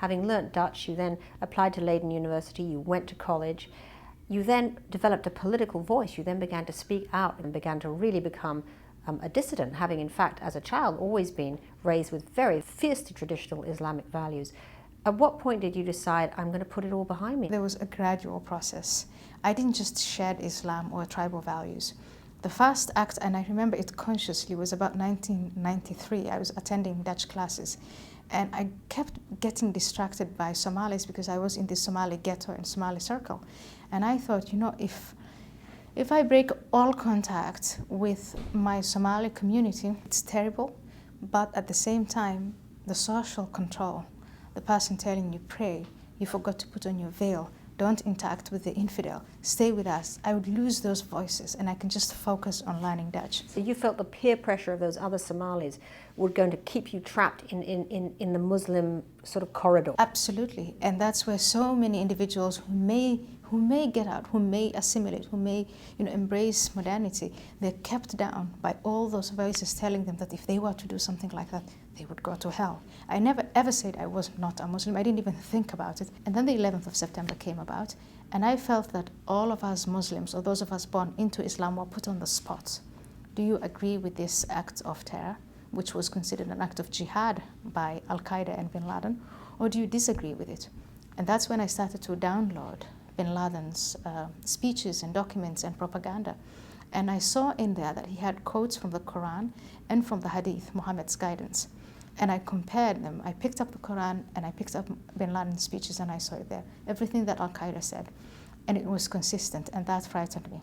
Having learnt Dutch, you then applied to Leiden University, you went to college, you then developed a political voice, you then began to speak out and began to really become a dissident, having in fact as a child always been raised with very fiercely traditional Islamic values. At what point did you decide, I'm going to put it all behind me? There was a gradual process. I didn't just shed Islam or tribal values. The first act, and I remember it consciously, was about 1993. I was attending Dutch classes, and I kept getting distracted by Somalis because I was in the Somali ghetto and Somali circle. And I thought, if I break all contact with my Somali community, it's terrible, but at the same time, the social control, the person telling you, pray, you forgot to put on your veil, don't interact with the infidel, stay with us, I would lose those voices and I can just focus on learning Dutch. So you felt the peer pressure of those other Somalis were going to keep you trapped in the Muslim sort of corridor? Absolutely, and that's where so many individuals who may get out, who may assimilate, who may embrace modernity, they're kept down by all those voices telling them that if they were to do something like that, they would go to hell. I never ever said I was not a Muslim. I didn't even think about it. And then the 11th of September came about, and I felt that all of us Muslims, or those of us born into Islam, were put on the spot. Do you agree with this act of terror, which was considered an act of jihad by Al-Qaeda and bin Laden, or do you disagree with it? And that's when I started to download bin Laden's speeches and documents and propaganda. And I saw in there that he had quotes from the Quran and from the Hadith, Muhammad's guidance. And I compared them. I picked up the Quran and I picked up bin Laden's speeches and I saw it there. Everything that Al-Qaeda said. And it was consistent, and that frightened me.